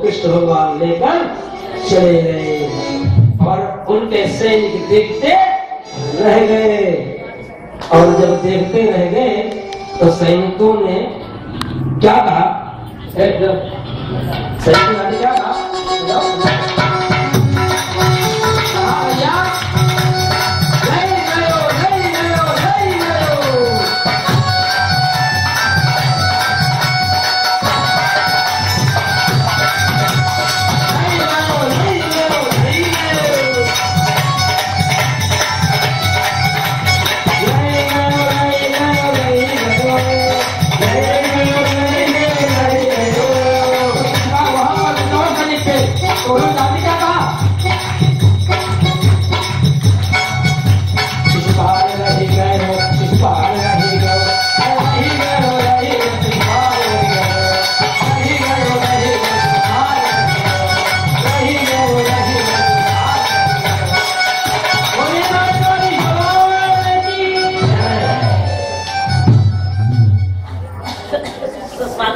कृष्ण भगवान लेकर चले गए और उनके सैनिक देखते रह गए। और जब देखते रह गए तो सैनिकों ने क्या कहा? सैनिकों ने क्या कहा?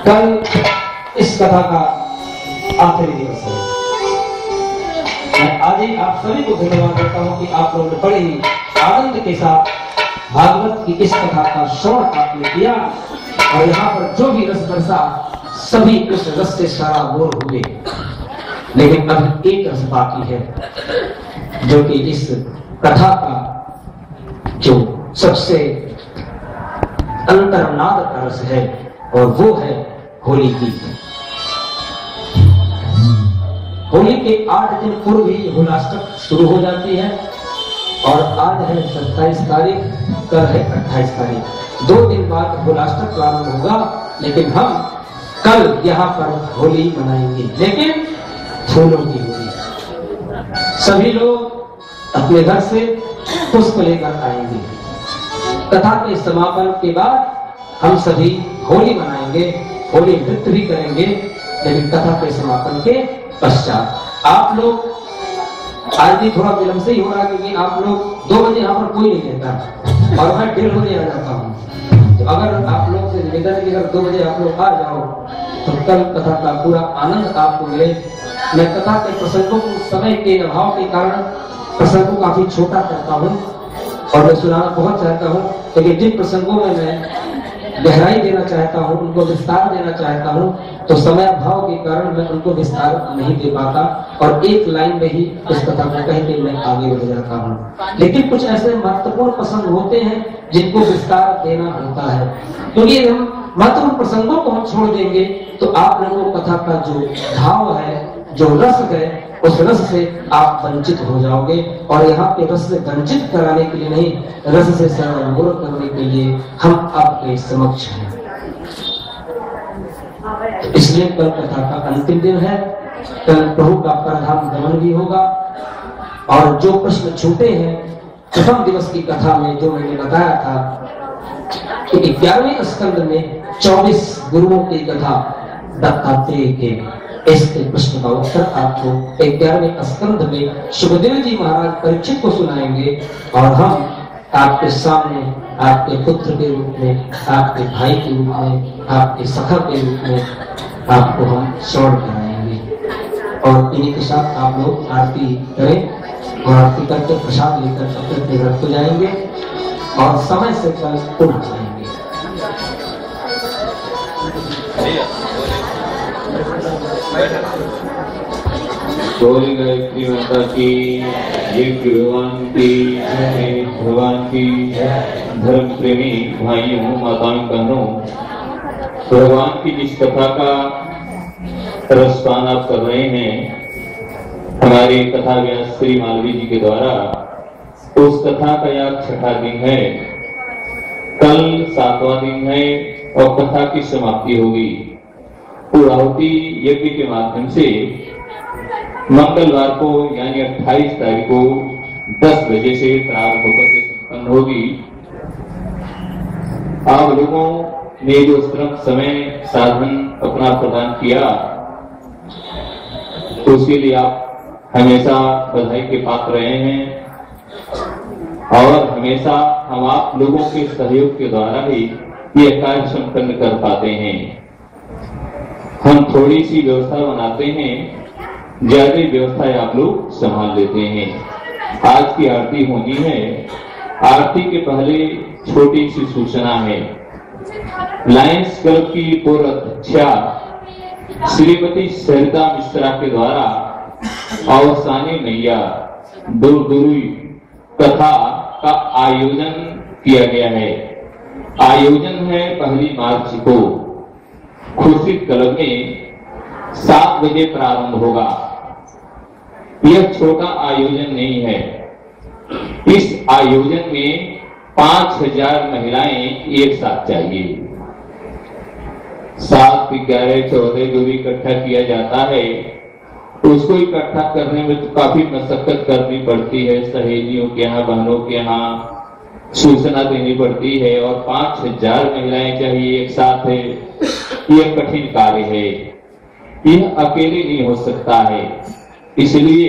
कल इस कथा का आखिरी दिवस है। मैं आज ही आप सभी को धन्यवाद देता हूँ कि आप लोगों ने बड़े ही आनंद के साथ भागवत की इस कथा का श्रवण आपने किया और यहाँ पर जो भी रस बरसा सभी उस रस से सराबोर हुए। लेकिन अभी एक रस बाकी है जो कि इस कथा का जो सबसे अंतर्नाद का रस है और वो है होली गीत। होली के 8 दिन पूर्व ही होलाष्टक शुरू हो जाती है और आज है 27 तारीख, कल है 28 तारीख। 2 दिन बाद होलाष्टक प्रारंभ होगा, लेकिन हम कल यहाँ पर होली मनाएंगे, लेकिन फूलों की होली। सभी लोग अपने घर से पुष्प लेकर आएंगे। कथा के समापन के बाद हम सभी होली मनाएंगे, होली नृत्य भी करेंगे, लेकिन कथा के समापन के पश्चात। आप लोग आज भी थोड़ा विलंब से ही हो रहा है क्योंकि आप लोग 2 बजे यहाँ पर कोई नहीं रहता और मैं 1:30 बजे आ जाता हूँ। तो अगर आप लोग से निवेदन है कि अगर 2 बजे आप लोग आ जाओ तो कल कथा का पूरा आनंद आपको मिले। मैं कथा के प्रसंगों को समय के अभाव के कारण प्रसंग को काफी छोटा करता हूँ और मैं सुनाना बहुत चाहता हूँ, लेकिन जिन प्रसंगों में मैं गहराई देना चाहता हूँ, उनको विस्तार देना चाहता हूँ, तो समय अभाव के कारण मैं उनको विस्तार नहीं दे पाता और एक लाइन में ही उस कथा को कह के मैं आगे बढ़ जाता हूँ। लेकिन कुछ ऐसे महत्वपूर्ण प्रसंग होते हैं जिनको विस्तार देना होता है, क्योंकि हम महत्वपूर्ण प्रसंगों को हम छोड़ देंगे तो आप लोगों को कथा का जो भाव है, जो रस है, उस रस से आप वंचित हो जाओगे। और यहाँ पे रस से वंचित कराने के लिए नहीं, रस से सराबोर करने के लिए हम आपके समक्ष हैं। इसलिए कल कथा का अंतिम दिन है, कल प्रभु का परधाम गमन भी होगा और जो प्रश्न छूटे हैं प्रथम दिवस की कथा में जो मैंने बताया था कि 11वें स्कंद में 24 गुरुओं की कथा दत्तात्रेय के, इसके प्रश्न का उत्तर आपको 11वें स्कंद में सुखदेव जी महाराज परीक्षित को सुनाएंगे और हम आपके सामने आपके पुत्र के रूप में, आपके भाई के रूप में, आपके सखा के रूप में आपको हम श्रवण कराएंगे। और इन्हीं के साथ आप लोग आरती करें और आरती करके प्रसाद लेकर अपने घर को जाएंगे और समय से कल पुनः आएंगे। गौरी गायत्री माता की, ये भगवान की, भगवान की धर्म प्रेमी भाइयों, माताओं, बहनों, भगवान की जिस कथा का रसपान आप कर रहे हैं, हमारे कथा व्यास श्री मालवी जी के द्वारा उस कथा का यह छठा दिन है। कल 7वां दिन है और कथा की समाप्ति होगी। पूर्णाहुति यज्ञ के माध्यम से मंगलवार को यानी 28 तारीख को 10 बजे से प्रारंभ होकर के संपन्न होगी। आप लोगों ने जो श्रम समय साधन अपना प्रदान किया तो उसके लिए आप हमेशा बधाई के पात्र रहे हैं और हमेशा हम आप लोगों के सहयोग के द्वारा ही यह कार्य संपन्न कर पाते हैं। हम थोड़ी सी व्यवस्था बनाते हैं, ज्यादा व्यवस्था आप लोग संभाल लेते हैं। आज की आरती होनी है। आरती के पहले छोटी सी सूचना है। लायंस क्लब की पूर्व अध्यक्षा श्रीमती सरिता मिश्रा के द्वारा अवसानी मैया दूरदूरी कथा का आयोजन किया गया है। आयोजन है 1 मार्च को खुर्शीद क्लब में 7 बजे प्रारंभ होगा। यह छोटा आयोजन नहीं है। इस आयोजन में 5000 महिलाएं एक साथ चाहिए। 7, 11, 14 जो भी इकट्ठा किया जाता है उसको इकट्ठा करने में तो काफी मशक्कत करनी पड़ती है। सहेलियों के यहाँ, बहनों के यहाँ सूचना देनी पड़ती है और 5000 महिलाएं चाहिए एक साथ है। यह कठिन कार्य है। यह अकेले नहीं हो सकता है। इसलिए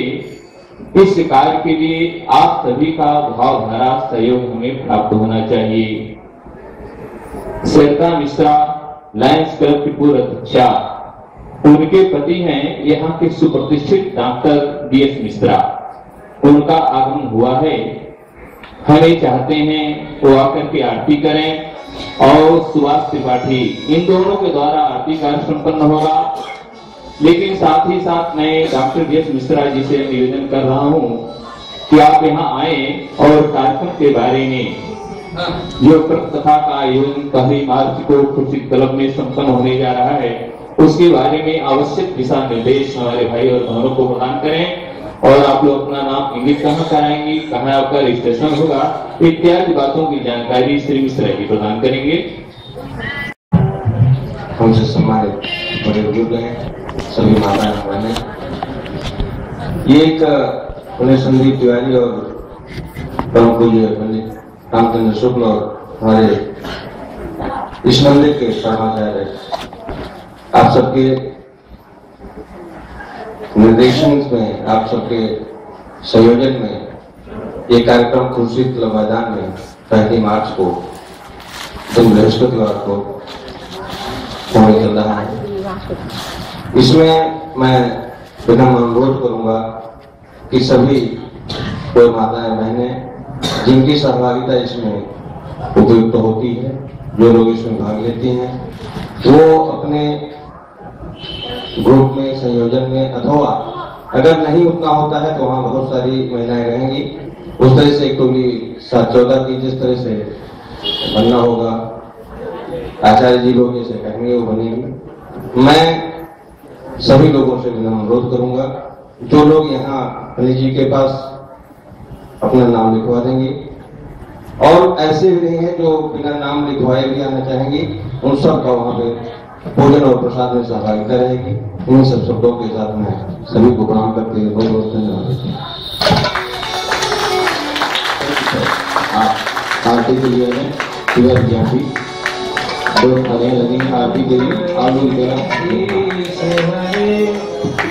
इस कार्य के लिए आप सभी का भाव भरा सहयोग हमें प्राप्त होना चाहिए। सरिता मिश्रा लायंस क्लब की पूर्व अध्यक्षा, उनके पति हैं यहाँ के सुप्रतिष्ठित डॉक्टर DS मिश्रा। उनका आगमन हुआ है। हमें चाहते हैं वो आकर के आरती करें और सुभाष त्रिपाठी, इन दोनों के द्वारा आरती कार्य संपन्न होगा। लेकिन साथ ही साथ मैं डॉक्टर DS मिश्रा जी से निवेदन कर रहा हूँ कि आप यहाँ आए और कार्यक्रम के बारे में जो कथा का आयोजन 1 मार्च को खुर्शीद क्लब में संपन्न होने जा रहा है उसके बारे में आवश्यक दिशा निर्देश हमारे भाई और बहनों को प्रदान करें और आप लोग अपना नाम इंगित कहाँ कराएंगे, कहाँ आपका रजिस्ट्रेशन होगा, इत्यादि बातों की जानकारी श्री मिश्रा जी प्रदान करेंगे। हमसे सम्मानित बड़े बुजुर्ग हैं, सभी माताएं बहनें। ये एक पुण्य संदीप तिवारी और परम पूज्य पंडित रामचंद्र शुक्ल और हमारे इस मंदिर के परमाचार्य आप सबके निर्देशन में, आप सबके संयोजन में ये कार्यक्रम खुर्शीद क्लब मैदान में 1 मार्च को दिन बृहस्पतिवार को होने चल रहा है। इसमें मैं विनम्र अनुरोध करूंगा कि सभी कोई माताएं बहनें जिनकी सहभागिता इसमें उपयुक्त होती है, जो लोग इसमें भाग लेती हैं, वो अपने ग्रुप में, संयोजन में, अथवा अगर नहीं उतना होता है तो वहाँ बहुत सारी महिलाएं रहेंगी। उस तरह से एक टोली 7-14 की जिस तरह से बनना होगा, आचार्य जी लोग जैसे कहेंगे वो बनेगी। मैं सभी लोगों से विनम्र अनुरोध करूंगा, जो लोग यहाँ अनिल जी के पास अपना नाम लिखवा देंगे और ऐसे भी नहीं है जो बिना नाम लिखवाए भी आना चाहेंगे, उन सब का वहाँ पे भोजन और प्रसाद में सहभागिता रहेगी। इन सब शब्दों के साथ में सभी को प्रणाम करते हुए बहुत बहुत धन्यवाद। आरती के लिए आरती दो थालियां लगेंगी आरती के लिए। आलू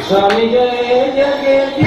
स्वामी जय जय